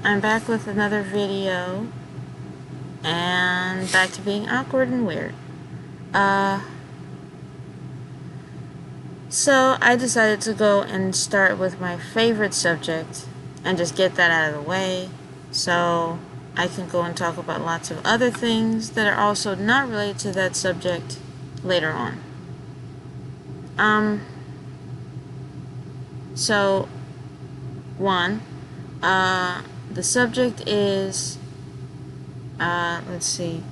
I'm back with another video, and back to being awkward and weird. Uh, so I decided to go and start with my favorite subject, and just get that out of the way, so I can go and talk about lots of other things that are also not related to that subject later on. So, one, the subject is, let's see,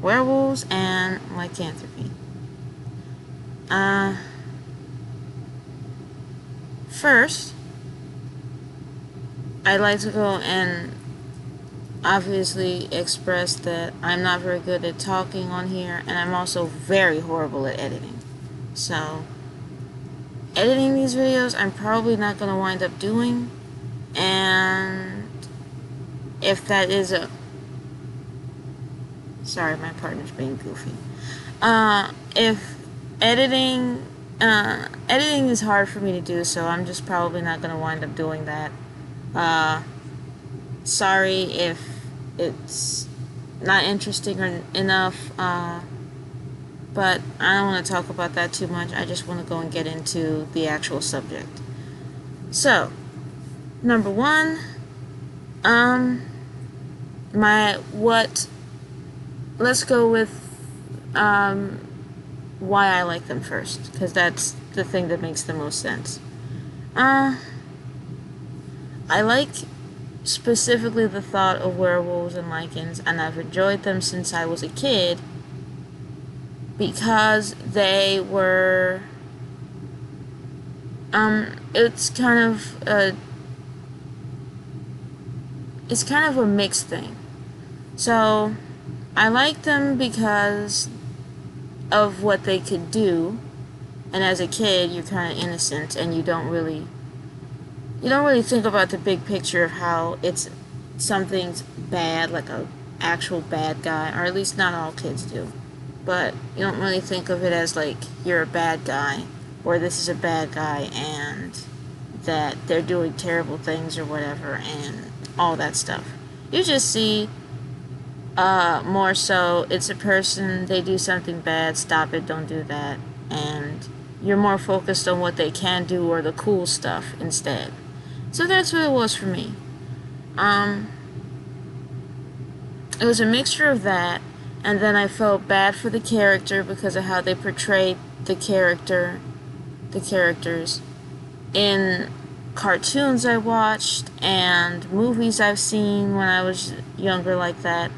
werewolves and lycanthropy. First, I'd like to go and obviously express that I'm not very good at talking on here, and I'm also very horrible at editing. So, editing these videos, I'm probably not going to wind up doing, and if that is sorry, my partner's being goofy. If editing is hard for me to do, so I'm just probably not going to wind up doing that. Sorry if it's not interesting enough, but I don't want to talk about that too much. I just want to go and get into the actual subject. So, number one, let's go with, why I like them first, because that's the thing that makes the most sense. I like specifically the thought of werewolves and lycans, and I've enjoyed them since I was a kid, because they were, it's kind of a mixed thing. So, I like them because of what they could do, and as a kid, you're kind of innocent, and you don't really think about the big picture of how something's bad, like a actual bad guy, or at least not all kids do. But you don't really think of it as like you're a bad guy, or this is a bad guy, and that they're doing terrible things or whatever, and all that stuff. You just see, more so, it's a person, they do something bad, stop it, don't do that, and you're more focused on what they can do or the cool stuff instead. So that's what it was for me. It was a mixture of that, and then I felt bad for the character because of how they portrayed the characters in cartoons I watched and movies I've seen when I was younger like that.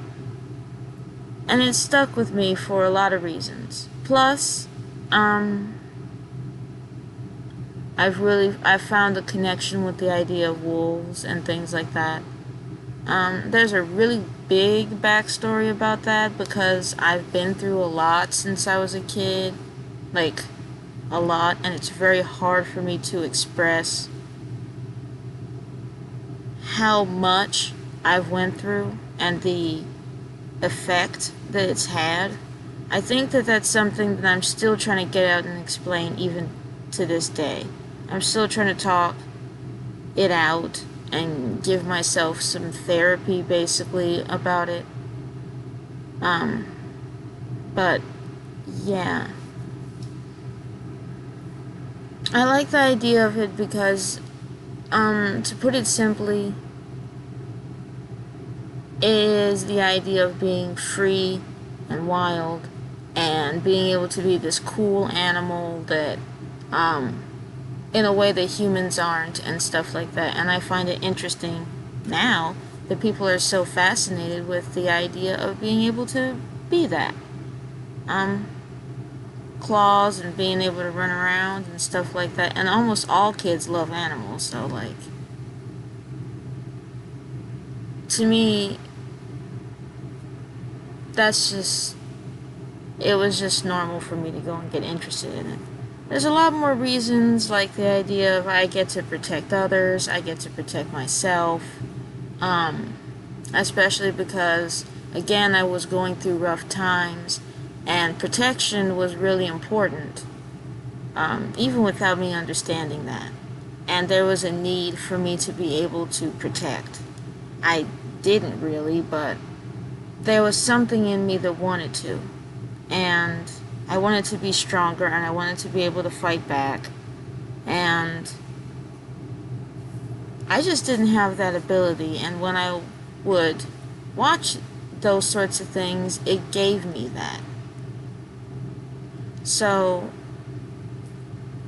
And it stuck with me for a lot of reasons. Plus, I've found a connection with the idea of wolves and things like that. There's a really big backstory about that because I've been through a lot since I was a kid. Like, a lot, and it's very hard for me to express how much I've went through and the effect that it's had. I think that that's something that I'm still trying to get out and explain even to this day. I'm still trying to talk it out and give myself some therapy basically about it. But yeah, I like the idea of it because, to put it simply, it is the idea of being free and wild and being able to be this cool animal that, in a way that humans aren't and stuff like that. And I find it interesting now that people are so fascinated with the idea of being able to be that. Claws and being able to run around and stuff like that. And almost all kids love animals, so like, to me, it was just normal for me to go and get interested in it. There's a lot more reasons, like the idea of I get to protect others, I get to protect myself, especially because, again, I was going through rough times, and protection was really important, even without me understanding that. and there was a need for me to be able to protect. I didn't really, but there was something in me that wanted to. And I wanted to be stronger, and I wanted to be able to fight back. And I just didn't have that ability. And when I would watch those sorts of things, it gave me that. So,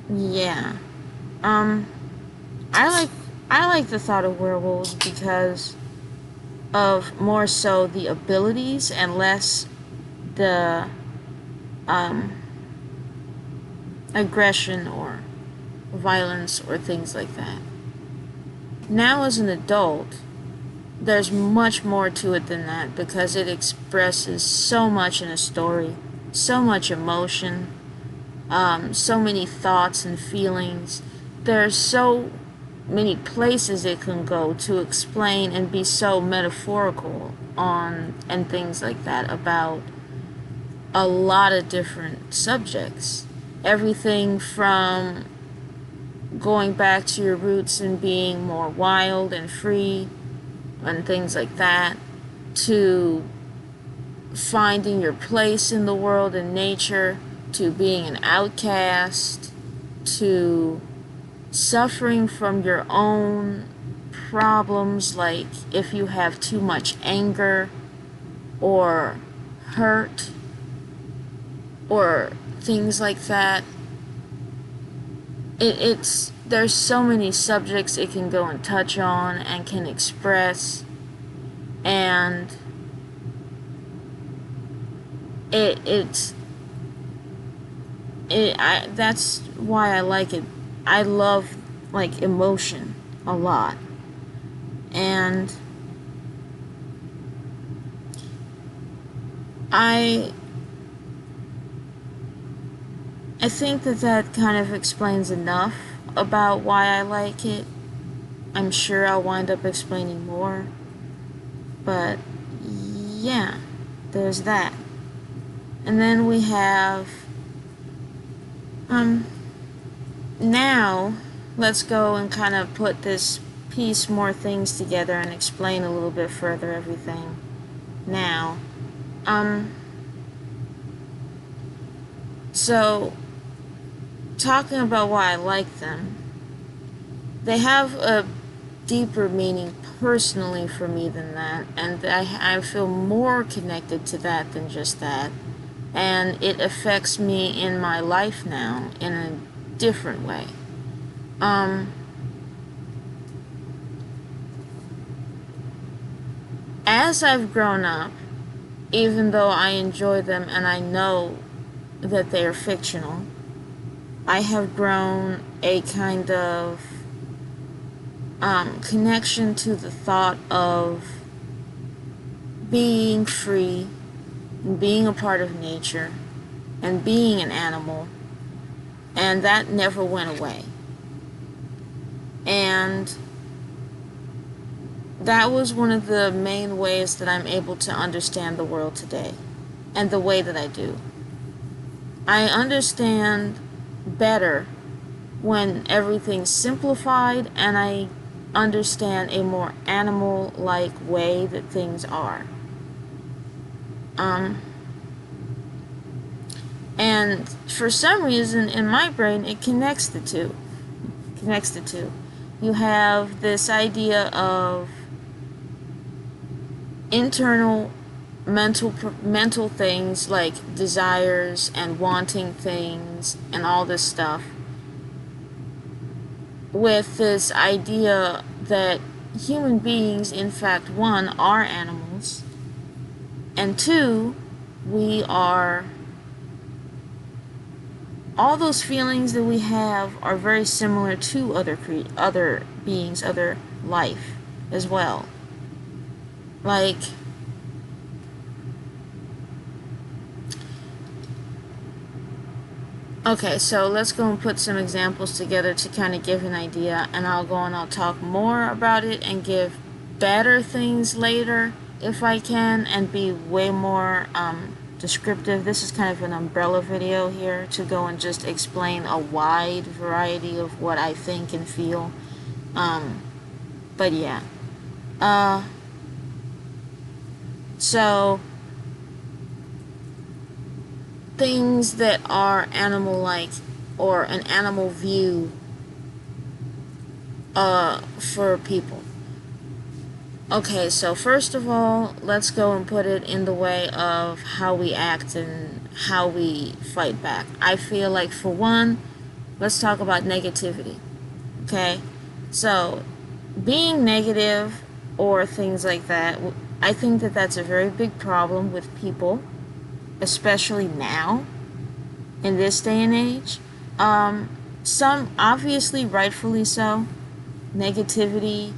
yeah. Um, I like the thought of werewolves because of more so the abilities and less the um, aggression or violence or things like that. Now, as an adult, there's much more to it than that because it expresses so much in a story, so much emotion, so many thoughts and feelings. There's so many places it can go to explain and be so metaphorical on and things like that about a lot of different subjects. Everything from going back to your roots and being more wild and free and things like that, to finding your place in the world and nature, to being an outcast, to suffering from your own problems, like if you have too much anger or hurt or things like that. There's so many subjects it can go and touch on and can express, and that's why I like it. I love like emotion a lot, and I think that kind of explains enough about why I like it. I'm sure I'll wind up explaining more, but yeah, there's that. And then we have now let's go and kind of put this piece more things together and explain a little bit further everything. Now, so talking about why I like them, they have a deeper meaning personally for me than that, and I feel more connected to that than just that, and it affects me in my life now in a different way. As I've grown up, even though I enjoy them and I know that they are fictional, I have grown a kind of connection to the thought of being free, and being a part of nature, and being an animal, and that never went away. And that was one of the main ways that I'm able to understand the world today, and the way that I do. I understand better when everything's simplified, and I understand a more animal-like way that things are. And for some reason in my brain it connects the two. You have this idea of internal mental things like desires and wanting things and all this stuff, with this idea that human beings, in fact, one, are animals, and two, we are, all those feelings that we have are very similar to other beings, other life as well. Like, okay, so let's go and put some examples together to kind of give an idea, and I'll go and I'll talk more about it and give better things later if I can, and be way more descriptive. This is kind of an umbrella video here to go and just explain a wide variety of what I think and feel. But yeah. So things that are animal-like or an animal view for people. Okay, so first of all, let's go and put it in the way of how we act and how we fight back. I feel like, for one, let's talk about negativity. Okay? So, being negative or things like that, I think that that's a very big problem with people, especially now, in this day and age. Some, obviously, rightfully so, negativity,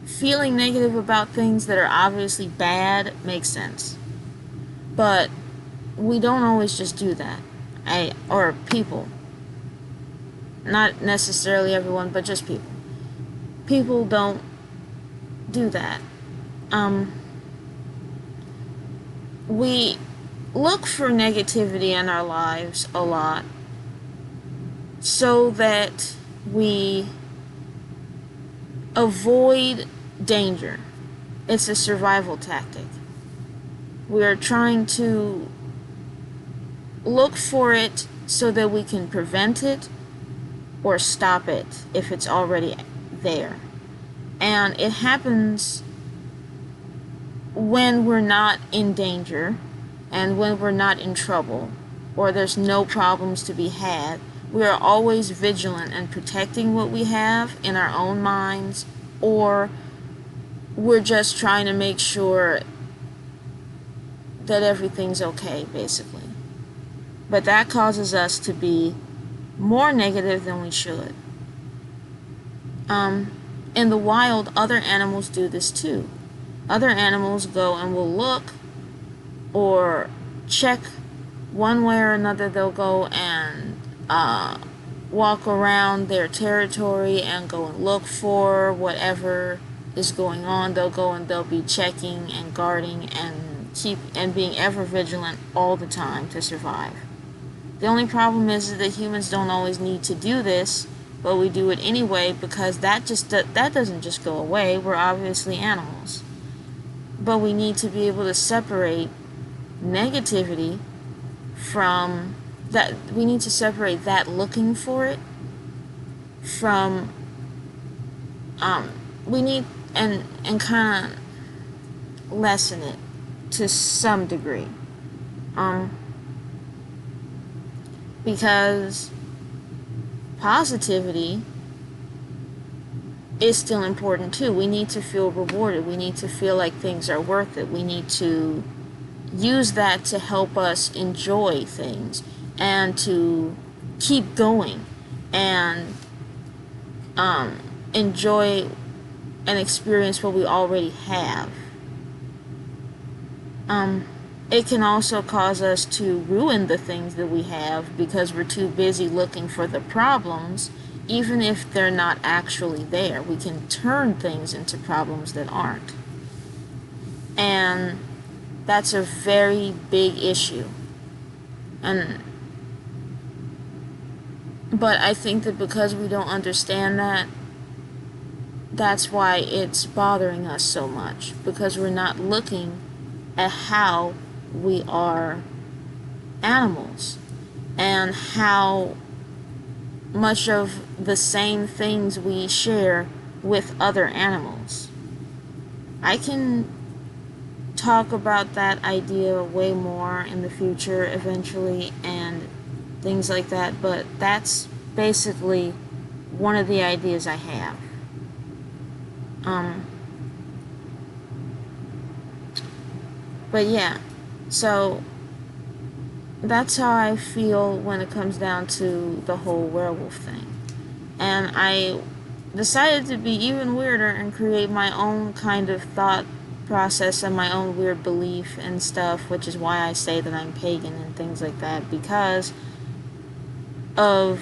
feeling negative about things that are obviously bad makes sense. But we don't always just do that. Or people. Not necessarily everyone, but just people. People don't do that. We look for negativity in our lives a lot so that we avoid danger. It's a survival tactic. We are trying to look for it so that we can prevent it or stop it if it's already there. And it happens when we're not in danger and when we're not in trouble or there's no problems to be had. We are always vigilant and protecting what we have in our own minds, or we're just trying to make sure that everything's okay, basically. But that causes us to be more negative than we should. In the wild, other animals do this too. Other animals go and will look or check one way or another. They'll go and walk around their territory and go and look for whatever is going on. They'll go and they'll be checking and guarding and being ever vigilant all the time to survive. The only problem is that humans don't always need to do this, but we do it anyway because that doesn't just go away. We're obviously animals. But we need to be able to separate negativity from that. We need to separate that looking for it from we need and kind of lessen it to some degree. Because positivity is still important too. We need to feel rewarded. We need to feel like things are worth it. We need to use that to help us enjoy things and to keep going and enjoy and experience what we already have. It can also cause us to ruin the things that we have because we're too busy looking for the problems, even if they're not actually there. We can turn things into problems that aren't. And that's a very big issue. But I think that because we don't understand that, that's why it's bothering us so much. Because we're not looking at how we are animals and how much of the same things we share with other animals. I can talk about that idea way more in the future eventually and things like that, but that's basically one of the ideas I have. But yeah, so that's how I feel when it comes down to the whole werewolf thing. And I decided to be even weirder and create my own kind of thought process and my own weird belief and stuff, which is why I say that I'm pagan and things like that, because of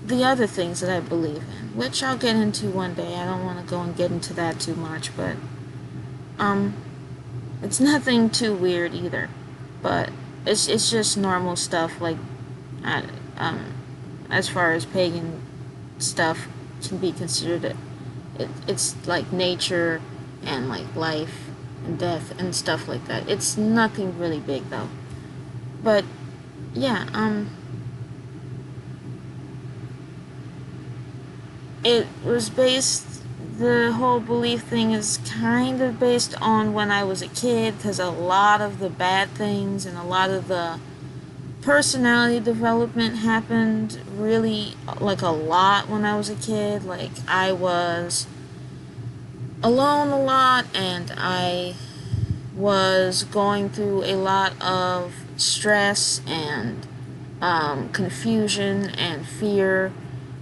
the other things that I believe in, which I'll get into one day. I don't want to go and get into that too much, but It's nothing too weird either, but it's just normal stuff. Like, uh, um, as far as pagan stuff can be considered, it's like nature and like life and death and stuff like that. It's nothing really big though. But yeah, it was based. The whole belief thing is kind of based on when I was a kid, because a lot of the bad things and a lot of the personality development happened really like a lot when I was a kid. Like, I was alone a lot, and I was going through a lot of stress and confusion and fear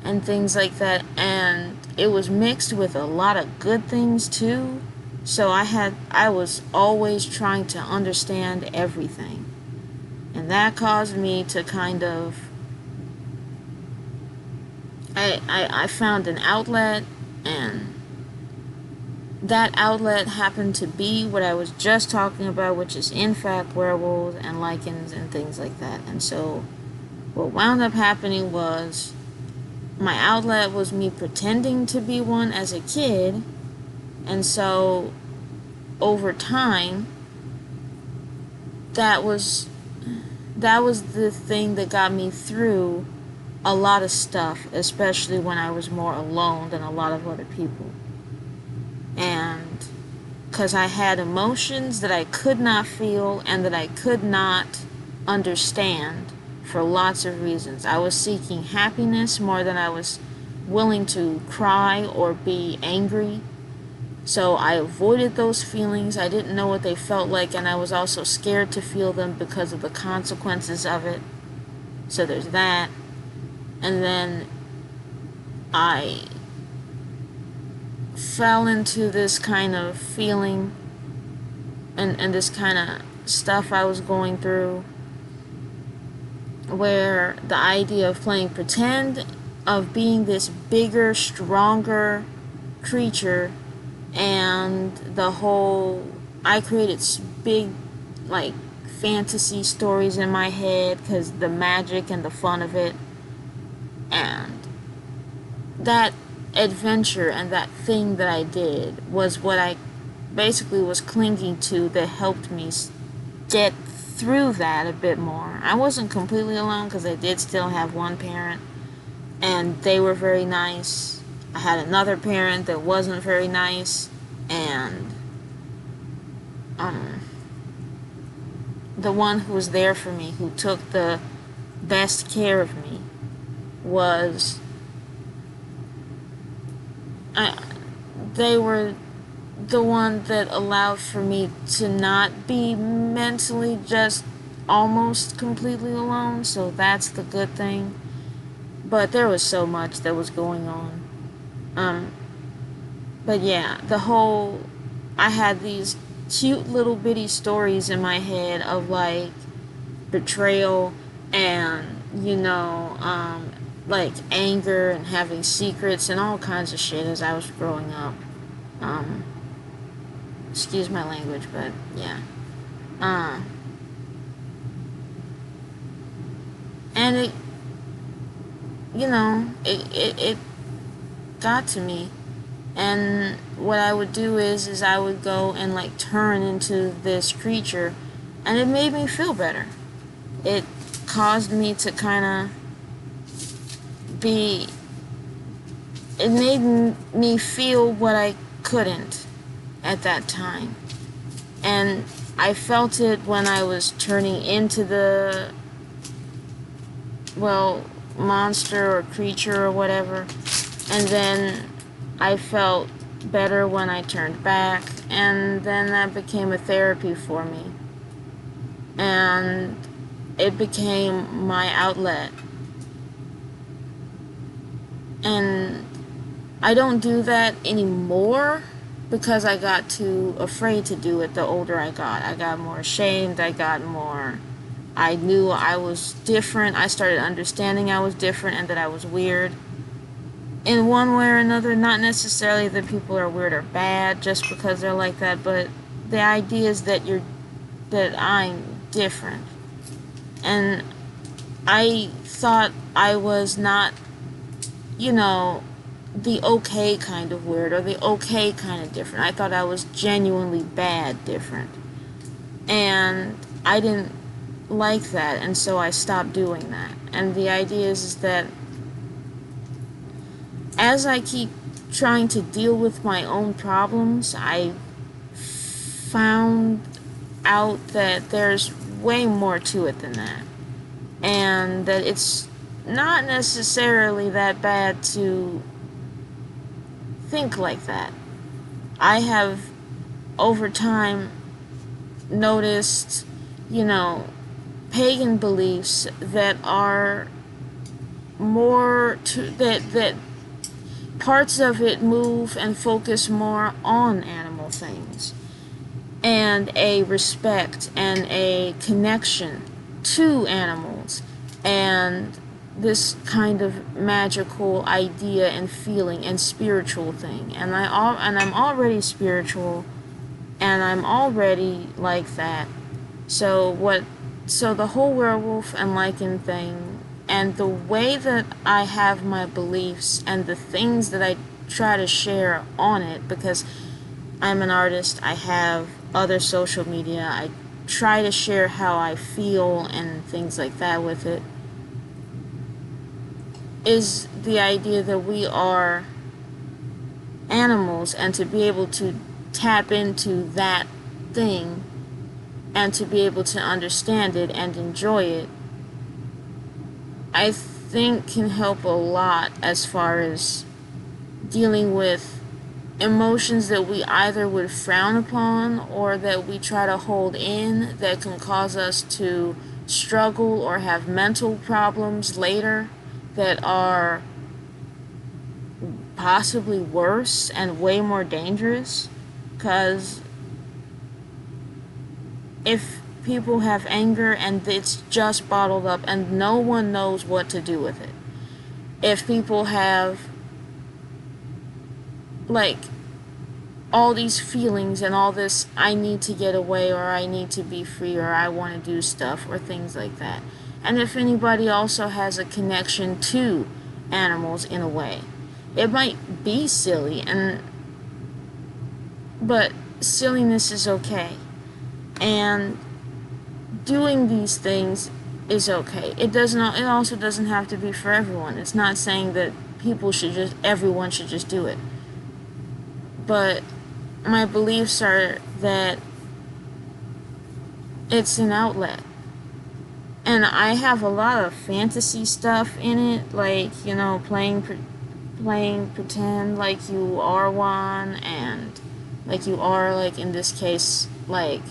and things like that, and it was mixed with a lot of good things too. So I was always trying to understand everything, and that caused me to kind of I found an outlet, and that outlet happened to be what I was just talking about, which is in fact werewolves and lycans and things like that. And so what wound up happening was my outlet was me pretending to be one as a kid, and so over time that was the thing that got me through a lot of stuff, especially when I was more alone than a lot of other people. And because I had emotions that I could not feel and that I could not understand for lots of reasons. I was seeking happiness more than I was willing to cry or be angry. So I avoided those feelings. I didn't know what they felt like, and I was also scared to feel them because of the consequences of it. So there's that. And then I fell into this kind of feeling and this kind of stuff I was going through, where the idea of playing pretend, of being this bigger, stronger creature, and the whole, I created big, like, fantasy stories in my head because the magic and the fun of it, and that adventure and that thing that I did was what I basically was clinging to, that helped me get through that a bit more. I wasn't completely alone because I did still have one parent, and they were very nice. I had another parent that wasn't very nice, and the one who was there for me, who took the best care of me, was they were the one that allowed for me to not be mentally just almost completely alone, so that's the good thing. But there was so much that was going on. But yeah, I had these cute little bitty stories in my head of like betrayal and, like anger and having secrets and all kinds of shit as I was growing up. Excuse my language, but yeah. And it got to me. And what I would do is I would go and like turn into this creature, and it made me feel better. It caused me to kind of it made me feel what I couldn't at that time. And I felt it when I was turning into the, monster or creature or whatever. And then I felt better when I turned back, and then that became a therapy for me. And it became my outlet. And I don't do that anymore because I got too afraid to do it the older I got. I got more ashamed. I knew I was different. I started understanding I was different and that I was weird. In one way or another, not necessarily that people are weird or bad just because they're like that, but the idea is that I'm different. And I thought I was not, the okay kind of weird or the okay kind of different. I thought I was genuinely bad different. And I didn't like that, and so I stopped doing that. And the idea is that as I keep trying to deal with my own problems, I found out that there's way more to it than that. And that it's not necessarily that bad to think like that. I have, over time, noticed, pagan beliefs that are more that parts of it move and focus more on animal things, and a respect and a connection to animals, and this kind of magical idea and feeling and spiritual thing. And I'm already spiritual, and I'm already like that. So the whole werewolf and lycan thing, and the way that I have my beliefs and the things that I try to share on it, because I'm an artist, I have other social media, I try to share how I feel and things like that with it, is the idea that we are animals, and to be able to tap into that thing and to be able to understand it and enjoy it, I think can help a lot as far as dealing with emotions that we either would frown upon or that we try to hold in, that can cause us to struggle or have mental problems later that are possibly worse and way more dangerous. Because if people have anger and it's just bottled up and no one knows what to do with it, if people have like all these feelings and all this, I need to get away, or I need to be free, or I want to do stuff, or things like that, and if anybody also has a connection to animals in a way, it might be silly, but silliness is okay. And doing these things is okay. It also doesn't have to be for everyone. It's not saying that everyone should just do it. But my beliefs are that it's an outlet. And I have a lot of fantasy stuff in it, like, playing pretend like you are one, and like you are, like, in this case, like,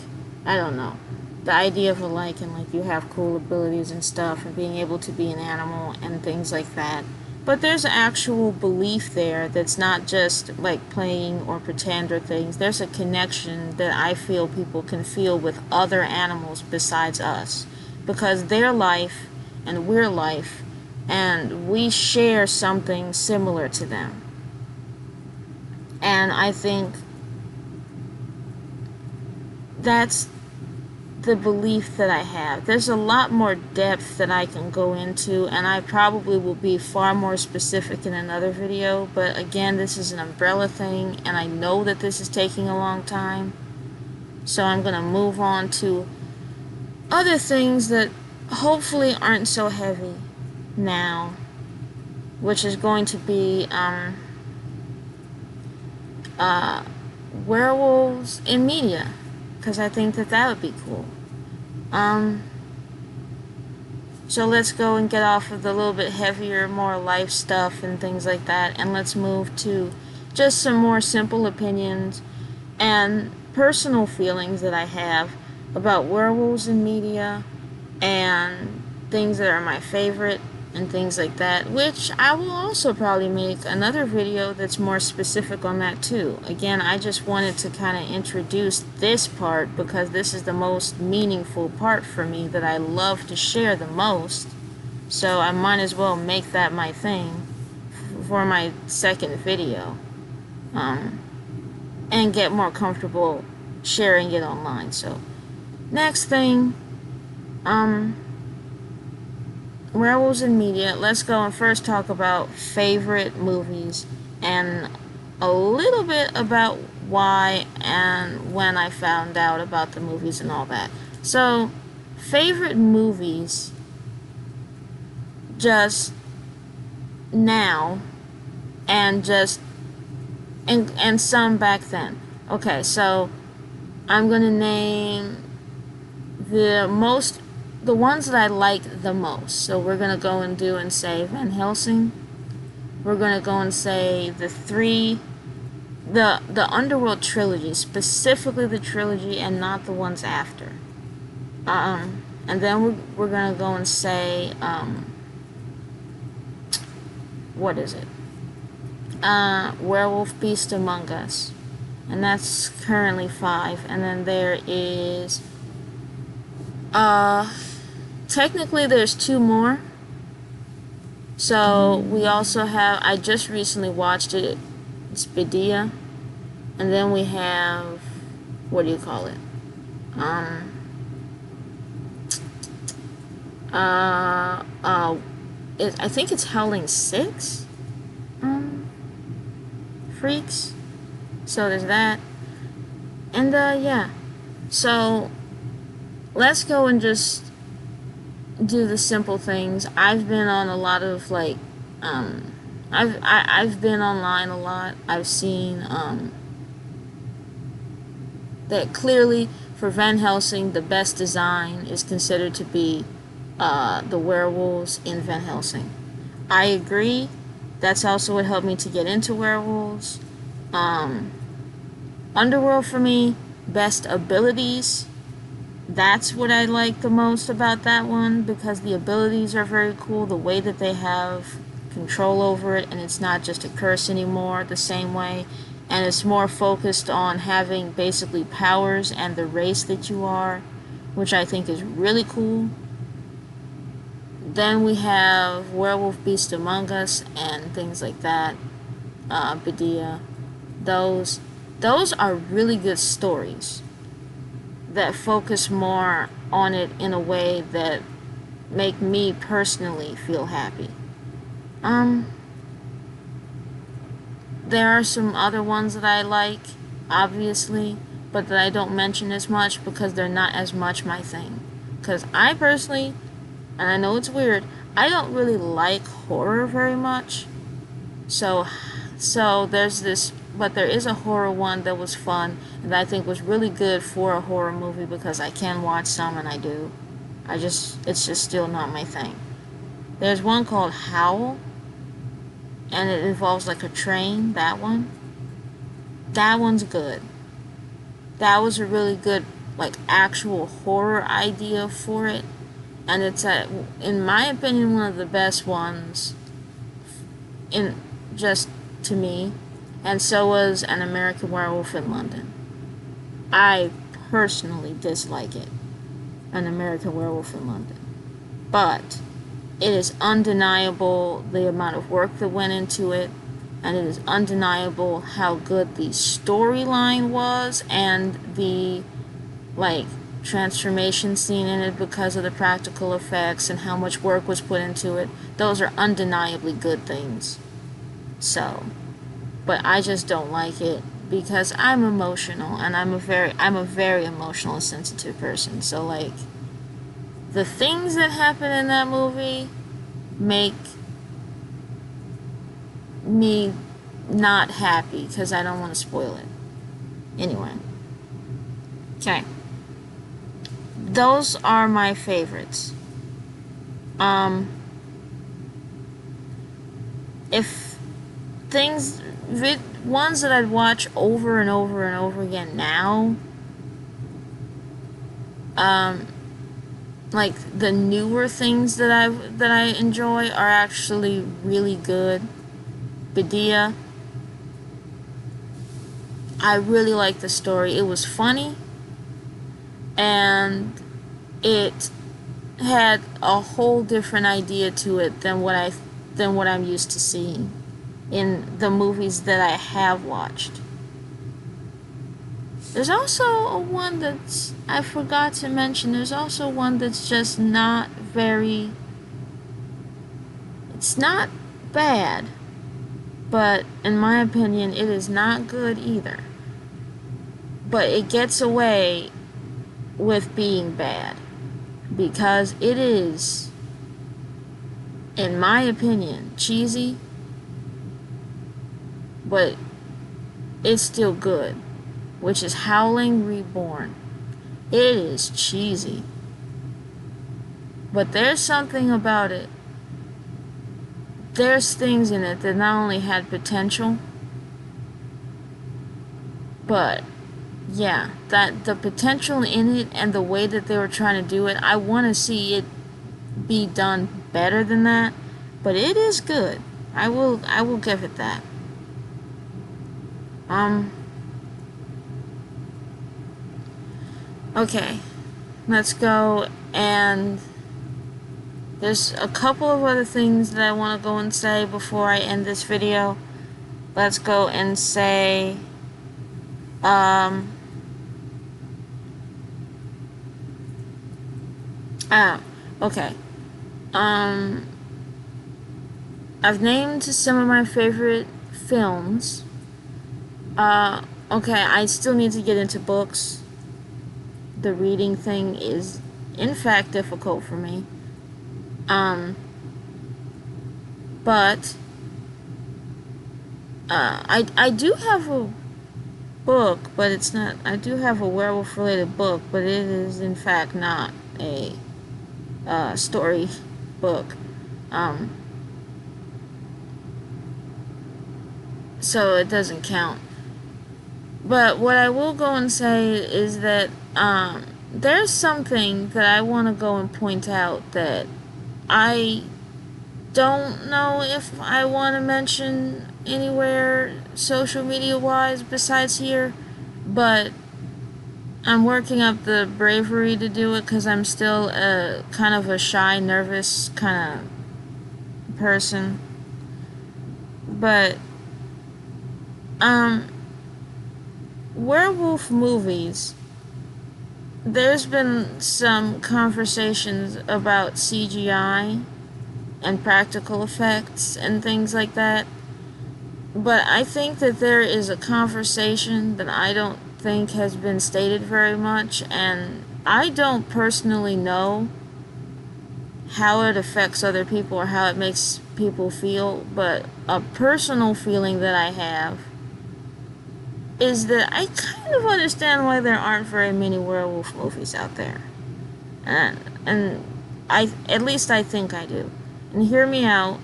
I don't know, the idea of a lycan, like you have cool abilities and stuff, and being able to be an animal and things like that. But there's an actual belief there that's not just like playing or pretend or things. There's a connection that I feel people can feel with other animals besides us, because they're life and we're life, and we share something similar to them. And I think that's the belief that I have. There's a lot more depth that I can go into, and I probably will be far more specific in another video, but again, this is an umbrella thing, and I know that this is taking a long time, so I'm going to move on to other things that hopefully aren't so heavy now, which is going to be werewolves in media, because I think that would be cool. So let's go and get off of the little bit heavier, more life stuff and things like that, and let's move to just some more simple opinions and personal feelings that I have about werewolves in media and things that are my favorite and things like that, which I will also probably make another video that's more specific on that too. Again, I just wanted to kind of introduce this part because this is the most meaningful part for me, that I love to share the most, so I might as well make that my thing for my second video, and get more comfortable sharing it online. So next thing, werewolves in media. Let's go and first talk about favorite movies and a little bit about why and when I found out about the movies and all that. So, favorite movies just now and just and some back then. Okay, so I'm gonna name the ones that I like the most. So we're gonna go and do and say Van Helsing. We're gonna go and say the Underworld trilogy, specifically the trilogy and not the ones after. And then we're gonna go and say what is it? Werewolf Beast Among Us, and that's currently 5. And then there is technically there's 2 more. So we also have, I just recently watched it, it's Bedia. And then we have, what do you call it? I think it's Howling 6 Freaks. So there's that. And yeah. So let's go and just do the simple things. I've been on a lot of like I've been online a lot. I've seen that clearly for Van Helsing the best design is considered to be the werewolves in Van Helsing. I agree. That's also what helped me to get into werewolves. Underworld for me, best abilities. That's what I like the most about that one, because the abilities are very cool, the way that they have control over it, and it's not just a curse anymore the same way, and it's more focused on having basically powers and the race that you are, which I think is really cool. Then we have Werewolf Beast Among Us and things like that, Bedia. Those are really good stories that focus more on it in a way that make me personally feel happy. There are some other ones that I like, obviously, but that I don't mention as much because they're not as much my thing. Because I personally, and I know it's weird, I don't really like horror very much. So there's this, but there is a horror one that was fun and that I think was really good for a horror movie, because I can watch some and I do. It's just still not my thing. There's one called Howl, and it involves like a train. That one's good. That was a really good like actual horror idea for it, and it's in my opinion one of the best ones in just to me. And so was An American Werewolf in London. I personally dislike it, An American Werewolf in London, but it is undeniable the amount of work that went into it, and it is undeniable how good the storyline was and the like transformation scene in it because of the practical effects and how much work was put into it. Those are undeniably good things. So, but I just don't like it because I'm emotional, and I'm a very emotional and sensitive person. So like the things that happen in that movie make me not happy because I don't want to spoil it. Anyway. Okay. Those are my favorites. If ones that I'd watch over and over and over again now, like the newer things that I enjoy are actually really good. Bedia, I really liked the story. It was funny, and it had a whole different idea to it than what I'm used to seeing in the movies that I have watched. There's also a one that's, I forgot to mention, there's also one that's just not very, it's not bad, but in my opinion, it is not good either. But it gets away with being bad because it is, in my opinion, cheesy, but it's still good, which is Howling Reborn. It is cheesy, but there's something about it. There's things in it that not only had potential, but yeah, that the potential in it and the way that they were trying to do it, I want to see it be done better than that, but it is good. I will give it that. Okay, let's go, and there's a couple of other things that I want to go and say before I end this video. Let's go and say, okay. I've named some of my favorite films. Okay, I still need to get into books. The reading thing is, in fact, difficult for me. But, I do have a book, but it's not, I do have a werewolf-related book, but it is, in fact, not a, story book. So it doesn't count. But what I will go and say is that there's something that I want to go and point out that I don't know if I want to mention anywhere social media wise besides here, but I'm working up the bravery to do it because I'm still a kind of a shy, nervous kind of person. But werewolf movies, there's been some conversations about CGI and practical effects and things like that, but I think that there is a conversation that I don't think has been stated very much, and I don't personally know how it affects other people or how it makes people feel, but a personal feeling that I have is that I kind of understand why there aren't very many werewolf movies out there. And at least I think I do. And hear me out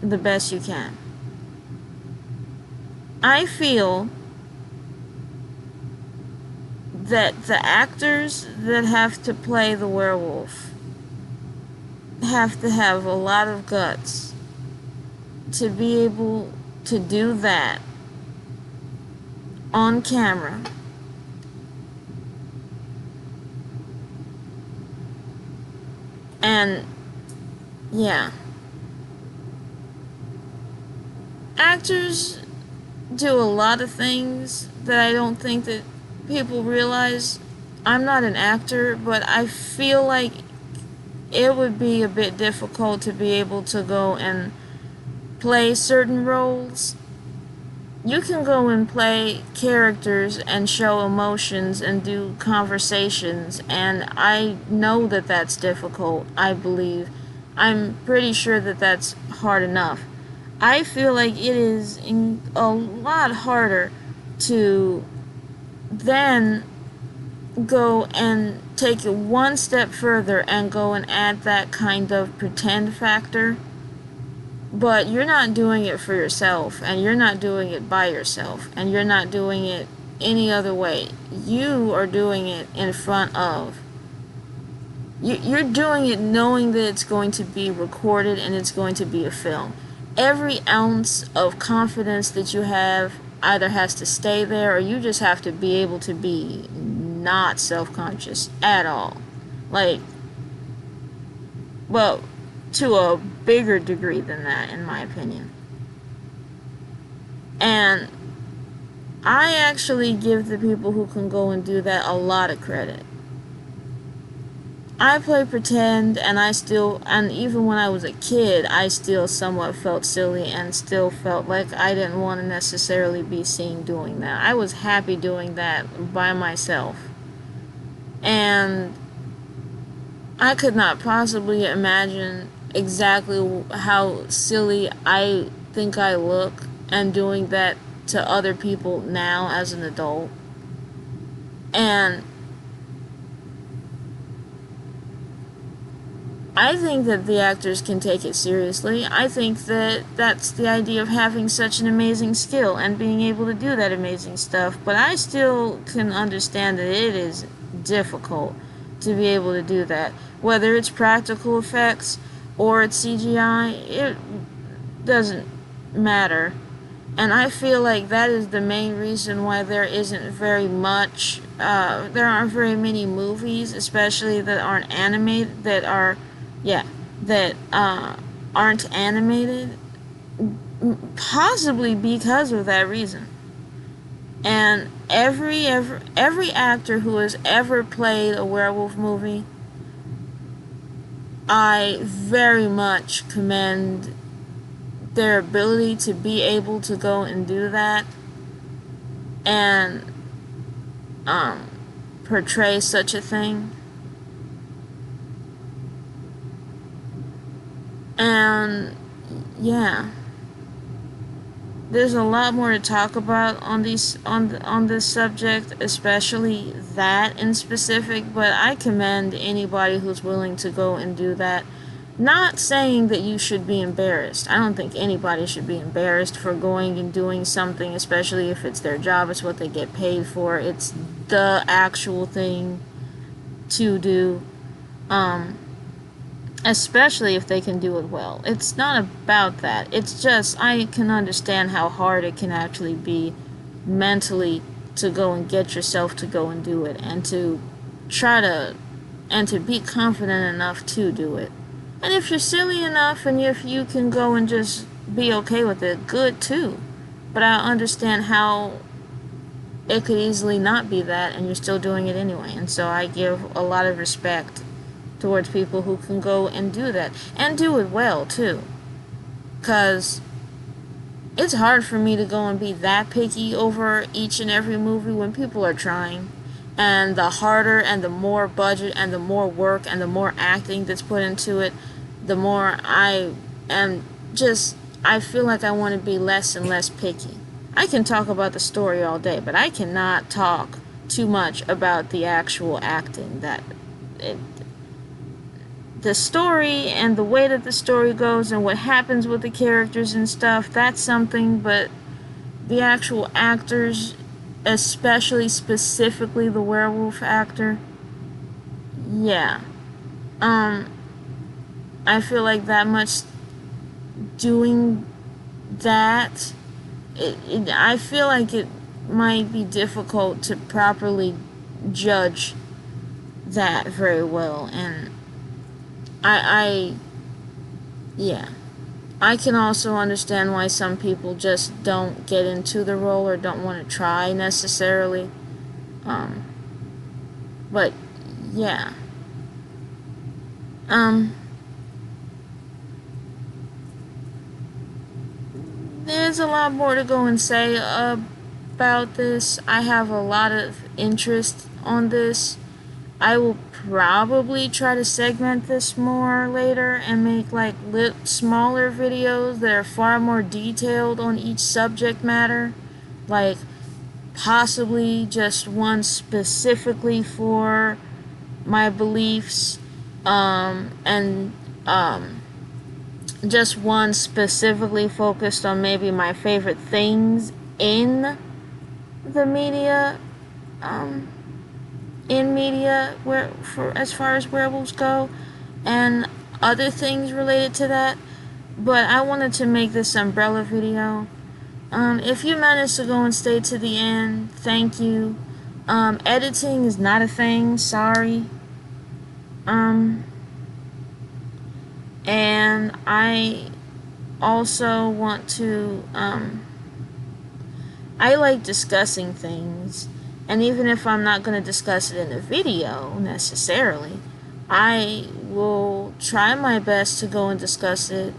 the best you can. I feel that the actors that have to play the werewolf have to have a lot of guts to be able to do that on camera. And yeah, actors do a lot of things that I don't think that people realize. I'm not an actor, but I feel like it would be a bit difficult to be able to go and play certain roles. You can go and play characters and show emotions and do conversations, and I know that that's difficult, I believe. I'm pretty sure that that's hard enough. I feel like it is a lot harder to then go and take it one step further and go and add that kind of pretend factor. But you're not doing it for yourself, and you're not doing it by yourself, and you're not doing it any other way. You are doing it in front of. You're doing it knowing that it's going to be recorded and it's going to be a film. Every ounce of confidence that you have either has to stay there, or you just have to be able to be not self-conscious at all. Like, well, to a bigger degree than that, in my opinion. And I actually give the people who can go and do that a lot of credit. I play pretend, and even when I was a kid, I still somewhat felt silly and still felt like I didn't want to necessarily be seen doing that. I was happy doing that by myself. And I could not possibly imagine exactly how silly I think I look and doing that to other people now as an adult. And I think that the actors can take it seriously. I think that that's the idea of having such an amazing skill and being able to do that amazing stuff. But I still can understand that it is difficult to be able to do that. Whether it's practical effects or it's CGI, it doesn't matter. And I feel like that is the main reason why there isn't very much, there aren't very many movies, especially that aren't animated, yeah, that aren't animated, possibly because of that reason. And every actor who has ever played a werewolf movie, I very much commend their ability to be able to go and do that and portray such a thing. And yeah, there's a lot more to talk about on this subject, especially that in specific, but I commend anybody who's willing to go and do that. Not saying that you should be embarrassed. I don't think anybody should be embarrassed for going and doing something, especially if it's their job, it's what they get paid for, it's the actual thing to do. Especially if they can do it well. It's not about that. It's just, I can understand how hard it can actually be mentally to go and get yourself to go and do it, and to try to, and to be confident enough to do it. And if you're silly enough and if you can go and just be okay with it, good too. But I understand how it could easily not be that and you're still doing it anyway. And so I give a lot of respect towards people who can go and do that. And do it well too. Because it's hard for me to go and be that picky over each and every movie when people are trying. And the harder and the more budget and the more work and the more acting that's put into it, the more I feel like I want to be less and less picky. I can talk about the story all day, but I cannot talk too much about the actual acting. The story and the way that the story goes and what happens with the characters and stuff, that's something, but the actual actors, especially specifically the werewolf actor, yeah. I feel like that much doing that, I feel like it might be difficult to properly judge that very well, and yeah. I can also understand why some people just don't get into the role or don't want to try necessarily. But yeah. There's a lot more to go and say about this. I have a lot of interest on this. I will probably try to segment this more later and make like smaller videos that are far more detailed on each subject matter, like possibly just one specifically for my beliefs, and just one specifically focused on maybe my favorite things in the media, where for as far as werewolves go, and other things related to that. But I wanted to make this umbrella video. If you managed to go and stay to the end, thank you. Editing is not a thing, sorry. And I also want to I like discussing things, and even if I'm not going to discuss it in a video necessarily, I will try my best to go and discuss it,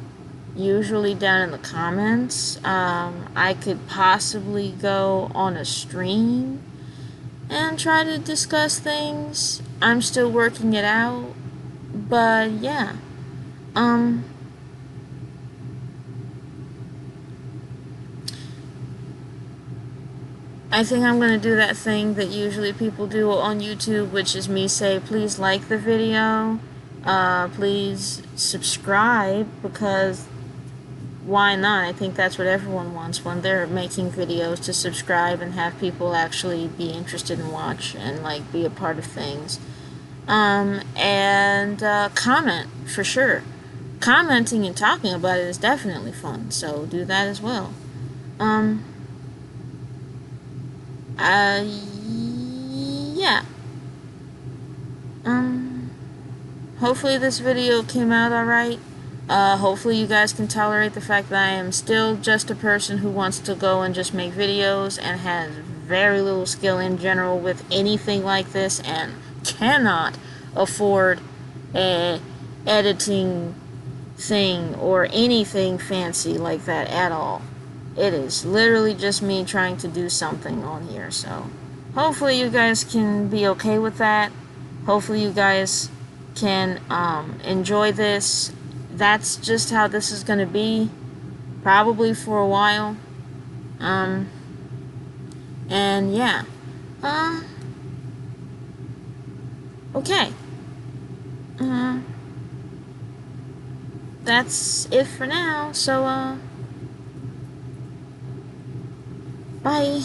usually down in the comments. I could possibly go on a stream and try to discuss things. I'm still working it out, but yeah. I think I'm going to do that thing that usually people do on YouTube, which is me say, please like the video, please subscribe, because why not? I think that's what everyone wants when they're making videos, to subscribe and have people actually be interested and watch and like be a part of things. And comment, for sure. Commenting and talking about it is definitely fun, so do that as well. Yeah. Hopefully this video came out alright. Hopefully you guys can tolerate the fact that I am still just a person who wants to go and just make videos and has very little skill in general with anything like this and cannot afford a editing thing or anything fancy like that at all. It is literally just me trying to do something on here, so hopefully you guys can be okay with that. Hopefully you guys can enjoy this. That's just how this is going to be, probably for a while. And yeah. Okay. That's it for now, so bye.